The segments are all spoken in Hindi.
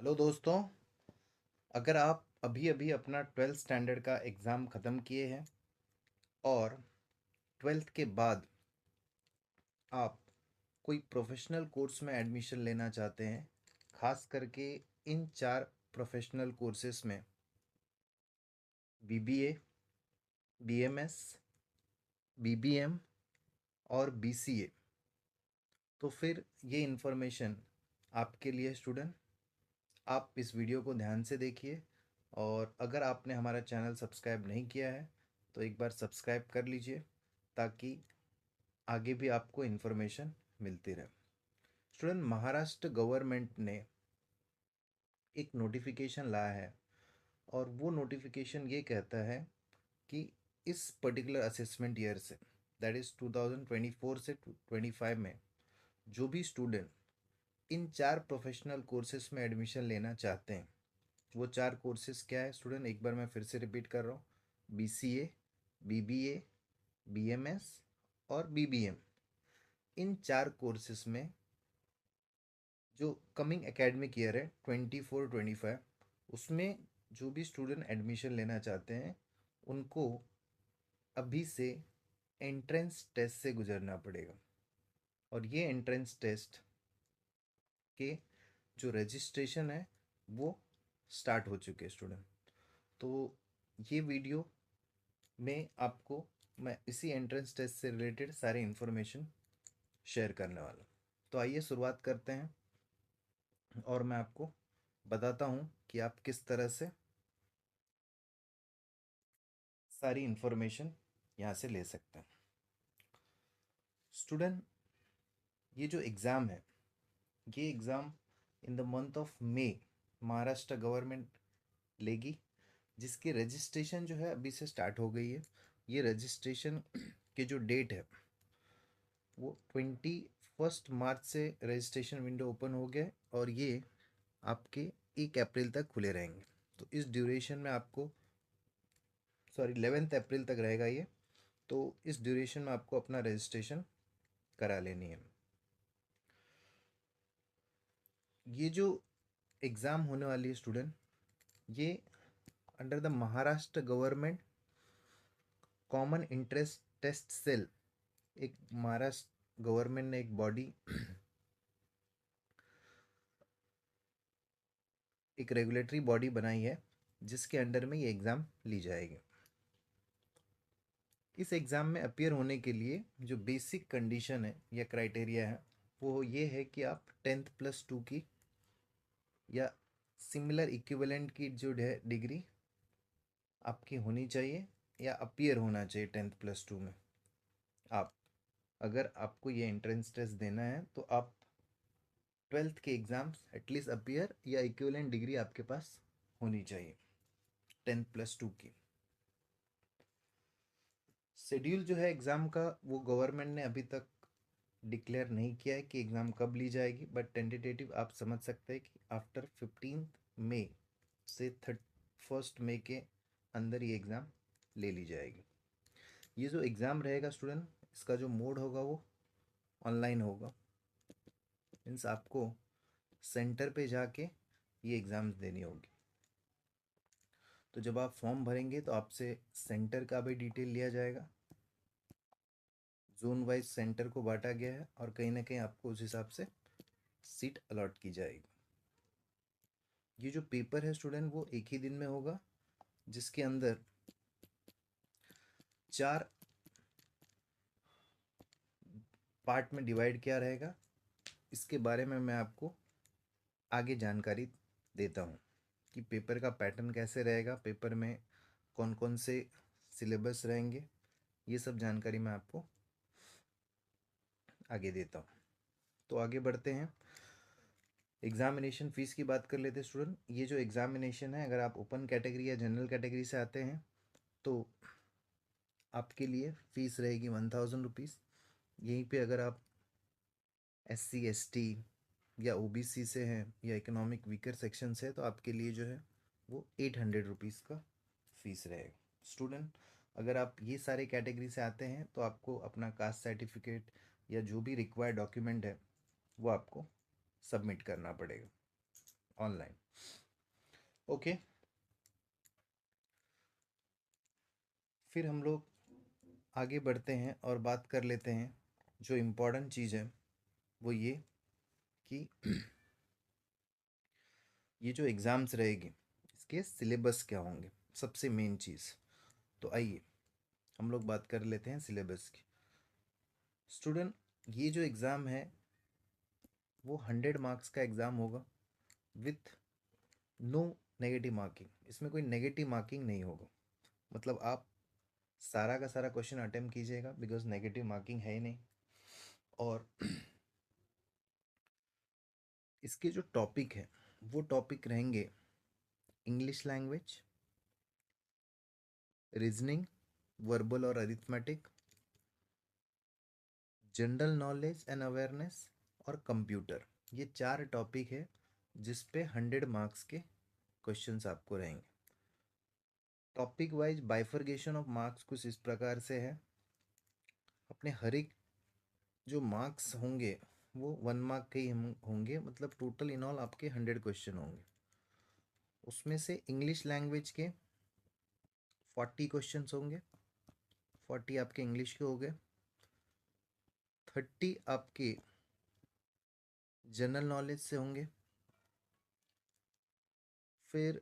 हेलो दोस्तों। अगर आप अभी अभी अपना 12th स्टैंडर्ड का एग्ज़ाम ख़त्म किए हैं और 12th के बाद आप कोई प्रोफेशनल कोर्स में एडमिशन लेना चाहते हैं, खास करके इन चार प्रोफेशनल कोर्सेस में बीबीए, बीएमएस, बीबीएम और बीसीए, तो फिर ये इन्फॉर्मेशन आपके लिए स्टूडेंट। आप इस वीडियो को ध्यान से देखिए और अगर आपने हमारा चैनल सब्सक्राइब नहीं किया है तो एक बार सब्सक्राइब कर लीजिए ताकि आगे भी आपको इन्फॉर्मेशन मिलती रहे। स्टूडेंट, महाराष्ट्र गवर्नमेंट ने एक नोटिफिकेशन लाया है और वो नोटिफिकेशन ये कहता है कि इस पर्टिकुलर असेसमेंट ईयर से, दैट इज़ 2024 से 25 में, जो भी स्टूडेंट इन चार प्रोफेशनल कोर्सेज में एडमिशन लेना चाहते हैं, वो चार कोर्सेज क्या है स्टूडेंट, एक बार मैं फिर से रिपीट कर रहा हूँ। बीसीए, बीबीए, बीएमएस और बीबीएम। इन चार कोर्सेज में जो कमिंग एकेडमिक ईयर है 24-25, उसमें जो भी स्टूडेंट एडमिशन लेना चाहते हैं उनको अभी से एंट्रेंस टेस्ट से गुजरना पड़ेगा। और ये एंट्रेंस टेस्ट के जो रजिस्ट्रेशन है वो स्टार्ट हो चुके हैं स्टूडेंट। तो ये वीडियो में आपको मैं इसी एंट्रेंस टेस्ट से रिलेटेड सारी इन्फॉर्मेशन शेयर करने वाला हूँ। तो आइए शुरुआत करते हैं और मैं आपको बताता हूँ कि आप किस तरह से सारी इन्फॉर्मेशन यहाँ से ले सकते हैं। स्टूडेंट, ये जो एग्ज़ाम है, ये exam in the month of May Maharashtra government लेगी, जिसकी रजिस्ट्रेशन जो है अभी से स्टार्ट हो गई है। ये रजिस्ट्रेशन के जो डेट है वो 21 मार्च से रजिस्ट्रेशन विंडो ओपन हो गया है और ये आपके 1 अप्रैल तक खुले रहेंगे। तो इस ड्यूरेशन में आपको, सॉरी, 11 अप्रैल तक रहेगा ये। तो इस ड्यूरेशन में आपको अपना रजिस्ट्रेशन करा लेनी है। ये जो एग्ज़ाम होने वाली है स्टूडेंट, ये under the Maharashtra government common interest test cell, एक महाराष्ट्र गवर्नमेंट ने एक बॉडी एक रेगुलेटरी बॉडी बनाई है जिसके अंडर में ये एग्ज़ाम ली जाएगी। इस एग्ज़ाम में अपीयर होने के लिए जो बेसिक कंडीशन है या क्राइटेरिया है वो ये है कि आप 10th+2 की या सिमिलर इक्विवेलेंट की जो है डिग्री आपकी होनी चाहिए या अपीयर होना चाहिए 10th+2 में। आप, अगर आपको ये एंट्रेंस टेस्ट देना है तो आप 12th के एग्ज़ाम्स एटलीस्ट अपीयर या इक्विवेलेंट डिग्री आपके पास होनी चाहिए 10th+2 की। शेड्यूल जो है एग्ज़ाम का वो गवर्नमेंट ने अभी तक डिक्लेयर नहीं किया है कि एग्ज़ाम कब ली जाएगी, बट टेंटेटिव आप समझ सकते हैं कि आफ्टर 15 मई से 1 मई के अंदर ये एग्ज़ाम ले ली जाएगी। ये जो एग्ज़ाम रहेगा स्टूडेंट, इसका जो मोड होगा वो ऑनलाइन होगा। मीन्स आपको सेंटर पे जाके ये एग्ज़ाम्स देनी होगी। तो जब आप फॉर्म भरेंगे तो आपसे सेंटर का भी डिटेल लिया जाएगा। जोन वाइज सेंटर को बांटा गया है और कहीं ना कहीं आपको उस हिसाब से सीट अलॉट की जाएगी। ये जो पेपर है स्टूडेंट वो एक ही दिन में होगा, जिसके अंदर 4 पार्ट में डिवाइड किया रहेगा। इसके बारे में मैं आपको आगे जानकारी देता हूँ कि पेपर का पैटर्न कैसे रहेगा, पेपर में कौन कौन से सिलेबस रहेंगे, ये सब जानकारी मैं आपको आगे देता हूँ। तो आगे बढ़ते हैं। एग्ज़ामिनेशन फ़ीस की बात कर लेते हैं स्टूडेंट। ये जो एग्ज़ामिनेशन है, अगर आप ओपन कैटेगरी या जनरल कैटेगरी से आते हैं तो आपके लिए फ़ीस रहेगी 1000 रुपीज़। यहीं पे अगर आप SC ST या OBC से हैं या इकोनॉमिक वीकर सेक्शन से है तो आपके लिए जो है वो 800 रुपीज़ का फ़ीस रहेगा। स्टूडेंट, अगर आप ये सारे कैटेगरी से आते हैं तो आपको अपना कास्ट सर्टिफिकेट या जो भी रिक्वायर्ड डॉक्यूमेंट है वो आपको सबमिट करना पड़ेगा ऑनलाइन। ओके, फिर हम लोग आगे बढ़ते हैं और बात कर लेते हैं। जो इम्पोर्टेंट चीज़ है वो ये कि ये जो एग्ज़ाम्स रहेगी इसके सिलेबस क्या होंगे, सबसे मेन चीज़। तो आइए हम लोग बात कर लेते हैं सिलेबस की। स्टूडेंट, ये जो एग्ज़ाम है वो 100 मार्क्स का एग्ज़ाम होगा विथ नो नेगेटिव मार्किंग। इसमें कोई नेगेटिव मार्किंग नहीं होगा। मतलब आप सारा का सारा क्वेश्चन अटेम्प्ट कीजिएगा, बिकॉज नेगेटिव मार्किंग है ही नहीं। और इसके जो टॉपिक है वो टॉपिक रहेंगे इंग्लिश लैंग्वेज, रीजनिंग, वर्बल और arithmetic, general knowledge and awareness और कंप्यूटर। ये 4 टॉपिक है जिस पे 100 मार्क्स के क्वेश्चंस आपको रहेंगे। Topic wise bifurcation of marks कुछ इस प्रकार से है। अपने हर एक जो मार्क्स होंगे वो 1 मार्क के ही होंगे, मतलब टोटल इन ऑल आपके 100 क्वेश्चन होंगे। उसमें से इंग्लिश लैंग्वेज के 40 क्वेश्चन होंगे। 40 आपके इंग्लिश के हो गए, 30 आपके जनरल नॉलेज से होंगे, फिर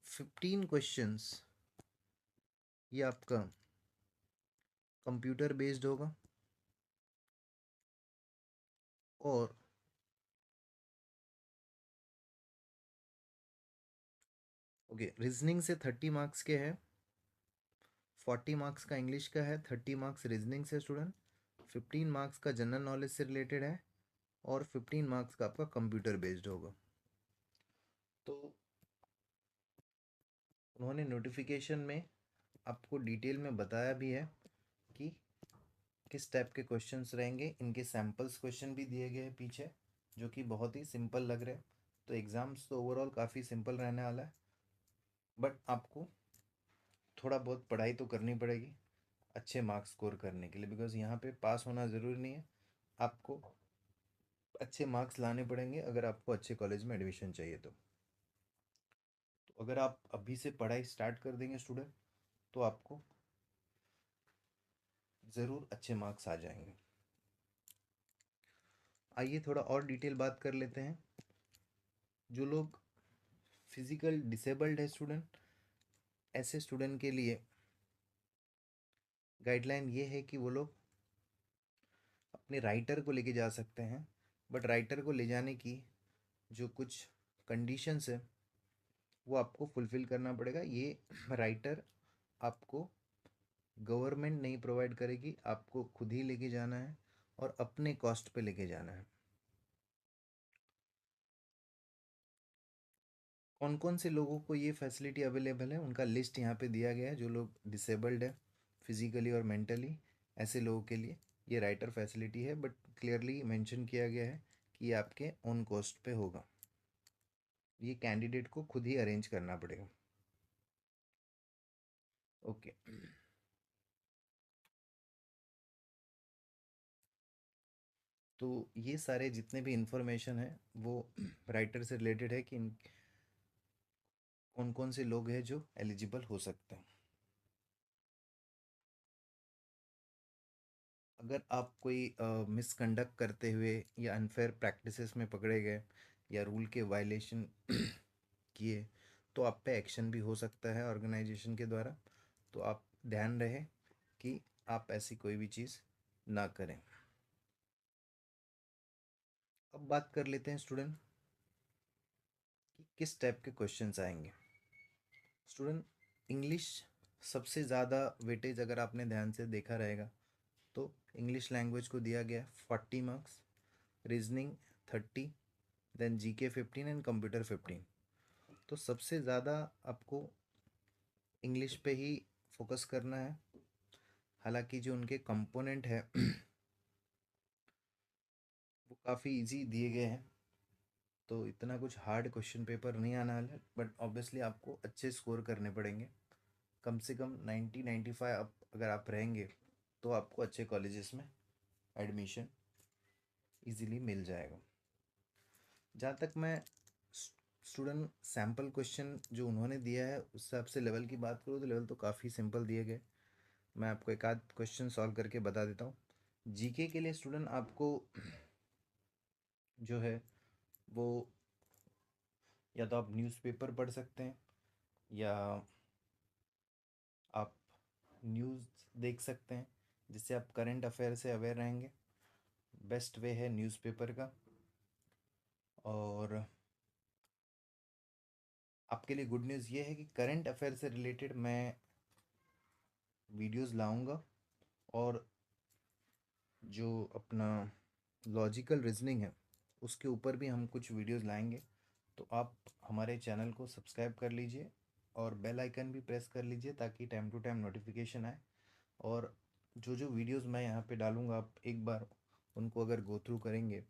15 क्वेश्चंस ये आपका कंप्यूटर बेस्ड होगा, और ओके रीजनिंग से 30 मार्क्स के हैं। 40 मार्क्स का इंग्लिश का है, 30 मार्क्स रीजनिंग से स्टूडेंट, 15 मार्क्स का जनरल नॉलेज से रिलेटेड है, और 15 मार्क्स का आपका कंप्यूटर बेस्ड होगा। तो उन्होंने नोटिफिकेशन में आपको डिटेल में बताया भी है कि किस टाइप के क्वेश्चंस रहेंगे। इनके सैम्पल्स क्वेश्चन भी दिए गए हैं पीछे, जो कि बहुत ही सिंपल लग रहे हैं। तो एग्ज़ाम्स तो ओवरऑल काफ़ी सिंपल रहने वाला है, बट आपको थोड़ा बहुत पढ़ाई तो करनी पड़ेगी अच्छे मार्क्स स्कोर करने के लिए, बिकॉज यहाँ पे पास होना ज़रूरी नहीं है, आपको अच्छे मार्क्स लाने पड़ेंगे अगर आपको अच्छे कॉलेज में एडमिशन चाहिए। तो अगर आप अभी से पढ़ाई स्टार्ट कर देंगे स्टूडेंट, तो आपको ज़रूर अच्छे मार्क्स आ जाएंगे। आइए थोड़ा और डिटेल बात कर लेते हैं। जो लोग फिजिकल डिसेबल्ड है स्टूडेंट, ऐसे स्टूडेंट के लिए गाइडलाइन ये है कि वो लोग अपने राइटर को लेके जा सकते हैं, बट राइटर को ले जाने की जो कुछ कंडीशंस है वो आपको फुलफ़िल करना पड़ेगा। ये राइटर आपको गवर्नमेंट नहीं प्रोवाइड करेगी, आपको खुद ही लेके जाना है और अपने कॉस्ट पे लेके जाना है। कौन कौन से लोगों को ये फैसिलिटी अवेलेबल है उनका लिस्ट यहाँ पे दिया गया है। जो लोग डिसेबल्ड है फिजिकली और मेंटली, ऐसे लोगों के लिए ये राइटर फैसिलिटी है, बट क्लियरली मेंशन किया गया है कि ये आपके ऑन कॉस्ट पे होगा। ये कैंडिडेट को खुद ही अरेंज करना पड़ेगा। ओके, तो ये सारे जितने भी इंफॉर्मेशन है वो राइटर से रिलेटेड है कि कौन कौन से लोग हैं जो एलिजिबल हो सकते हैं। अगर आप कोई मिसकंडक्ट करते हुए या अनफेयर प्रैक्टिसेस में पकड़े गए या रूल के वायलेशन किए, तो आप पे एक्शन भी हो सकता है ऑर्गेनाइजेशन के द्वारा। तो आप ध्यान रहे कि आप ऐसी कोई भी चीज़ ना करें। अब बात कर लेते हैं स्टूडेंट कि किस टाइप के क्वेश्चंस आएंगे। स्टूडेंट, इंग्लिश सबसे ज़्यादा वेटेज अगर आपने ध्यान से देखा रहेगा तो इंग्लिश लैंग्वेज को दिया गया 40 marks, reasoning 30, then GK 15 and computer 15। तो सबसे ज़्यादा आपको इंग्लिश पे ही फोकस करना है। हालांकि जो उनके कंपोनेंट है वो काफ़ी इजी दिए गए हैं, तो इतना कुछ हार्ड क्वेश्चन पेपर नहीं आना है, बट ऑब्वियसली आपको अच्छे स्कोर करने पड़ेंगे। कम से कम 90-95 आप अगर आप रहेंगे तो आपको अच्छे कॉलेजेस में एडमिशन इजीली मिल जाएगा। जहाँ तक मैं स्टूडेंट सैम्पल क्वेश्चन जो उन्होंने दिया है उस हिसाब से लेवल की बात करो तो लेवल तो काफ़ी सिंपल दिए गए। मैं आपको एक आध क्वेश्चन सॉल्व करके बता देता हूँ। जीके के लिए स्टूडेंट आपको जो है वो या तो आप न्यूज़पेपर पढ़ सकते हैं या आप न्यूज़ देख सकते हैं, जिससे आप करंट अफेयर से अवेयर रहेंगे। बेस्ट वे है न्यूज़पेपर का। और आपके लिए गुड न्यूज़ ये है कि करंट अफेयर से रिलेटेड मैं वीडियोस लाऊंगा, और जो अपना लॉजिकल रीजनिंग है उसके ऊपर भी हम कुछ वीडियोस लाएंगे। तो आप हमारे चैनल को सब्सक्राइब कर लीजिए और बेल आइकन भी प्रेस कर लीजिए ताकि टाइम टू टाइम नोटिफिकेशन आए। और जो जो वीडियोस मैं यहाँ पे डालूँगा आप एक बार उनको अगर गो थ्रू करेंगे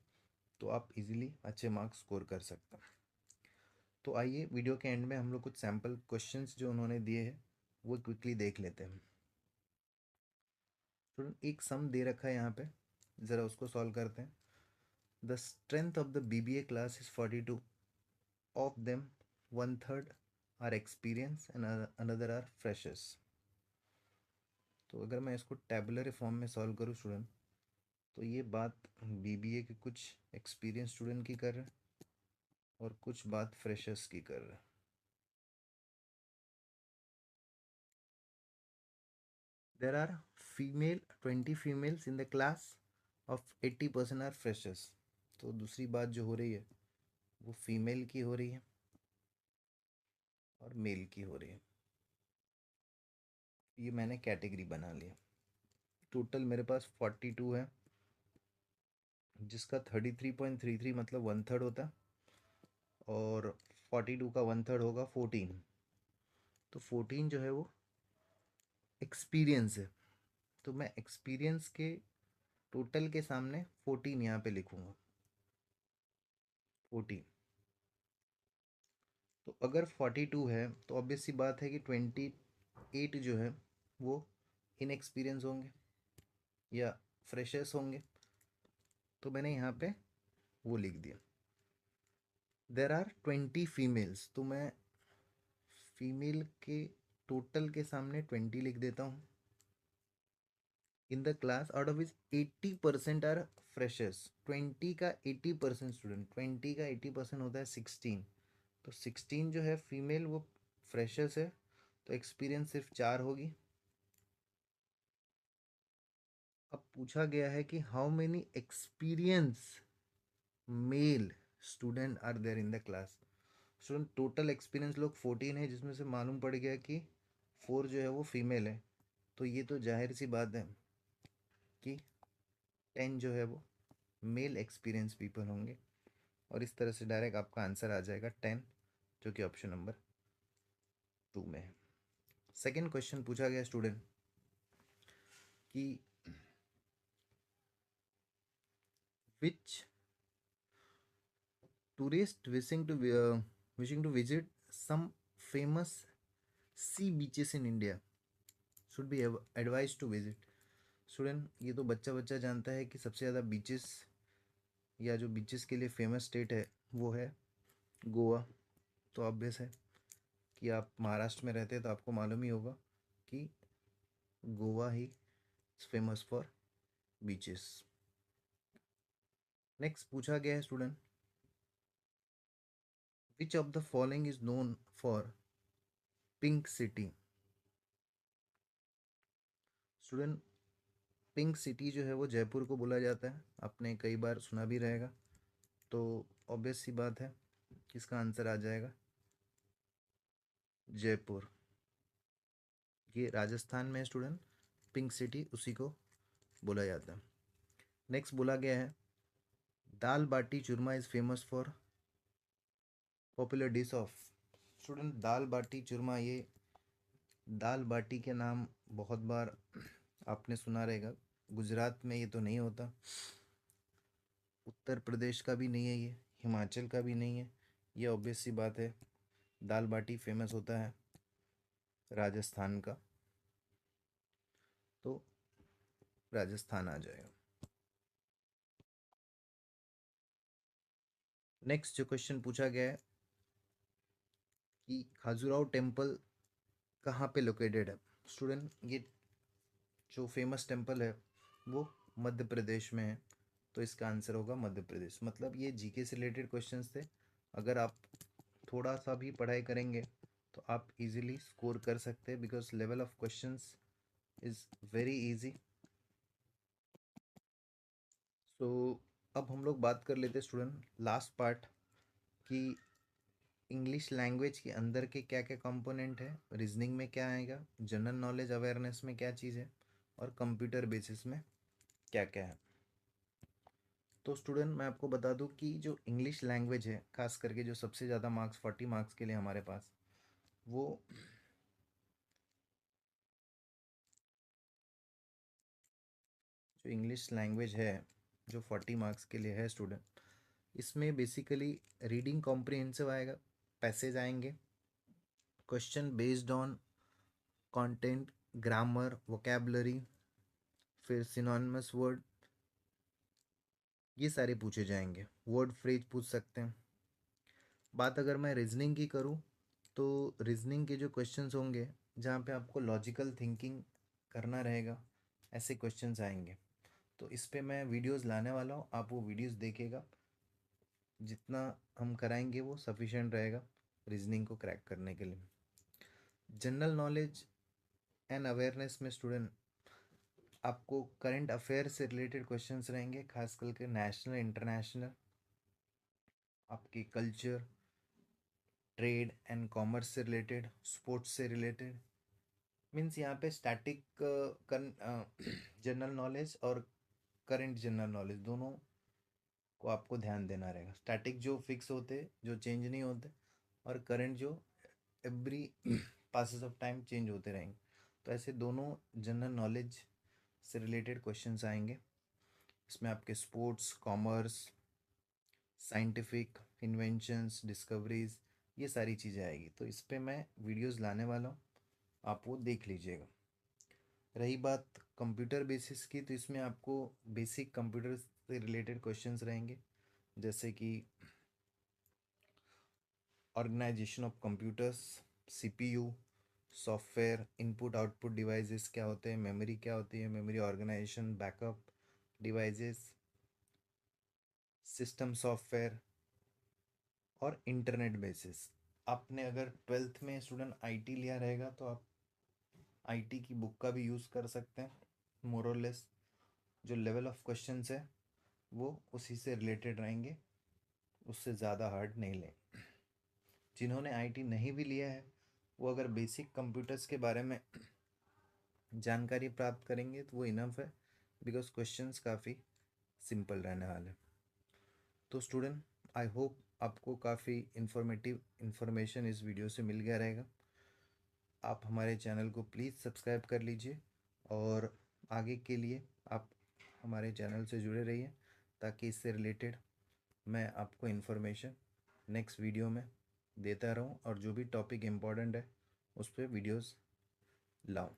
तो आप इजीली अच्छे मार्क्स स्कोर कर सकते हैं। तो आइए वीडियो के एंड में हम लोग कुछ सैम्पल क्वेश्चंस जो उन्होंने दिए हैं वो क्विकली देख लेते हैं। तो एक सम दे रखा है यहाँ पे, ज़रा उसको सॉल्व करते हैं। The strength of the BBA class is 42, of them 1/3 are experience and another are freshers. तो अगर मैं इसको टैबुलर फॉर्म में सॉल्व करूँ स्टूडेंट, तो ये बात BBA के कुछ एक्सपीरियंस स्टूडेंट की कर रहे हैं और कुछ बात फ्रेशर्स की कर रहे हैं। There are 20 females in the class, of 80% are freshers। तो दूसरी बात जो हो रही है वो फीमेल की हो रही है और मेल की हो रही है। ये मैंने कैटेगरी बना लिया। टोटल मेरे पास 42 है, जिसका 33.33 मतलब 1/3 होता है, और 42 का 1/3 होगा 14। तो 14 जो है वो एक्सपीरियंस है, तो मैं एक्सपीरियंस के टोटल के सामने 14 यहाँ पे लिखूँगा, 14। तो अगर 42 है तो ऑब्वियस सी बात है कि 28 जो है वो इनएक्सपीरियंस होंगे या फ्रेशर्स होंगे। तो मैंने यहाँ पे वो लिख दिया। देर आर 20 फीमेल्स, तो मैं फीमेल के टोटल के सामने 20 लिख देता हूँ। In the class out of which 80% are freshers. 20 का 80% स्टूडेंट, 20 का 80% होता है 16। तो 16 जो है फीमेल वो फ्रेशर्स है, तो एक्सपीरियंस सिर्फ 4 होगी। अब पूछा गया है कि how many experience male student are there in the class. Student total experience लोग 14 है, जिसमें से मालूम पड़ गया कि 4 जो है वो फीमेल है। तो ये तो जाहिर सी बात है कि 10 जो है वो मेल एक्सपीरियंस पीपल होंगे, और इस तरह से डायरेक्ट आपका आंसर आ जाएगा 10, जो कि ऑप्शन नंबर 2 में है। सेकेंड क्वेश्चन पूछा गया स्टूडेंट कि विच tourist wishing to visit some famous sea beaches in India should be advised to visit। Student ये तो बच्चा बच्चा जानता है कि सबसे ज़्यादा बीचेस या जो बीचेस के लिए फेमस स्टेट है वो है गोवा। तो ऑब्वियस है कि आप महाराष्ट्र में रहते हैं तो आपको मालूम ही होगा कि गोवा ही फेमस फॉर बीचेस। नेक्स्ट पूछा गया है student, which of the following is known for pink city. Student pink city जो है वो जयपुर को बोला जाता है, आपने कई बार सुना भी रहेगा। तो ऑब्वियस सी बात है कि इसका आंसर आ जाएगा जयपुर। ये राजस्थान में स्टूडेंट पिंक सिटी उसी को बोला जाता है। नेक्स्ट बोला गया है dal baati churma is famous for popular dish of. Student dal baati churma, ये दाल बाटी के नाम बहुत बार आपने सुना रहेगा। गुजरात में ये तो नहीं होता, उत्तर प्रदेश का भी नहीं है, ये हिमाचल का भी नहीं है। ये ऑब्वियस सी बात है, दाल बाटी फेमस होता है राजस्थान का, तो राजस्थान आ जाएगा। नेक्स्ट जो क्वेश्चन पूछा गया है, कि खाजुराहो टेम्पल कहाँ पे लोकेटेड है। स्टूडेंट, ये जो फेमस टेम्पल है वो मध्य प्रदेश में है, तो इसका आंसर होगा मध्य प्रदेश। मतलब ये जीके से रिलेटेड क्वेश्चंस थे। अगर आप थोड़ा सा भी पढ़ाई करेंगे तो आप इजीली स्कोर कर सकते हैं, because level of questions is very easy. So अब हम लोग बात कर लेते हैं स्टूडेंट लास्ट पार्ट कि इंग्लिश लैंग्वेज के अंदर के क्या क्या कंपोनेंट है, रीजनिंग में क्या आएगा, जनरल नॉलेज अवेयरनेस में क्या चीज़ है, और कंप्यूटर बेसिस में क्या क्या है। तो स्टूडेंट मैं आपको बता दूं कि जो इंग्लिश लैंग्वेज है, खास करके जो सबसे ज़्यादा मार्क्स 40 मार्क्स के लिए हमारे पास, वो जो इंग्लिश लैंग्वेज है जो 40 मार्क्स के लिए है स्टूडेंट, इसमें बेसिकली रीडिंग कॉम्प्रिहेंसिव आएगा, पैसेज आएंगे, question based on content, grammar, vocabulary, फिर सिनोनिमस वर्ड, ये सारे पूछे जाएंगे। वर्ड फ्रेज पूछ सकते हैं। बात अगर मैं रीजनिंग की करूँ तो रीजनिंग के जो क्वेश्चंस होंगे जहाँ पे आपको लॉजिकल थिंकिंग करना रहेगा, ऐसे क्वेश्चंस आएंगे। तो इस पे मैं वीडियोस लाने वाला हूँ, आप वो वीडियोस देखिएगा। जितना हम कराएंगे वो सफिशिएंट रहेगा रीजनिंग को क्रैक करने के लिए। जनरल नॉलेज एंड अवेयरनेस में स्टूडेंट आपको करंट अफेयर से रिलेटेड क्वेश्चंस रहेंगे, खास करके नेशनल इंटरनेशनल, आपकी कल्चर, ट्रेड एंड कॉमर्स से रिलेटेड, स्पोर्ट्स से रिलेटेड। मीन्स यहाँ पे स्टैटिक जनरल नॉलेज और करंट जनरल नॉलेज दोनों को आपको ध्यान देना रहेगा। स्टैटिक जो फिक्स होते, जो चेंज नहीं होते, और करंट जो every passes of time change होते रहेंगे। तो ऐसे दोनों जनरल नॉलेज से रिलेटेड क्वेश्चंस आएंगे। इसमें आपके sports, commerce, scientific inventions, discoveries, ये सारी चीज़ें आएगी। तो इस पे मैं वीडियोस लाने वाला हूँ, आप वो देख लीजिएगा। रही बात कंप्यूटर बेसिस की, तो इसमें आपको बेसिक कंप्यूटर से रिलेटेड क्वेश्चंस रहेंगे, जैसे कि organization of computers, CPU, software, input output devices क्या होते हैं, मेमोरी क्या होती है, memory organization, backup devices, system software, और इंटरनेट बेसिस। आपने अगर ट्वेल्थ में स्टूडेंट आईटी लिया रहेगा तो आप आईटी की बुक का भी यूज़ कर सकते हैं। मोर और लेस जो लेवल ऑफ क्वेश्चंस है वो उसी से रिलेटेड रहेंगे, उससे ज़्यादा हार्ड नहीं लें। जिन्होंने आईटी नहीं भी लिया है वो अगर बेसिक कंप्यूटर्स के बारे में जानकारी प्राप्त करेंगे तो वो इनफ है, बिकॉज क्वेश्चंस काफ़ी सिंपल रहने वाले हैं। तो स्टूडेंट, आई होप आपको काफ़ी इन्फॉर्मेटिव इन्फॉर्मेशन इस वीडियो से मिल गया रहेगा। आप हमारे चैनल को प्लीज़ सब्सक्राइब कर लीजिए, और आगे के लिए आप हमारे चैनल से जुड़े रहिए, ताकि इससे रिलेटेड मैं आपको इन्फॉर्मेशन नेक्स्ट वीडियो में देता रहूं, और जो भी टॉपिक इम्पोर्टेंट है उस पर वीडियोस लाऊं।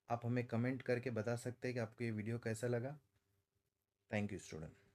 आप हमें कमेंट करके बता सकते हैं कि आपको ये वीडियो कैसा लगा। Thank you student.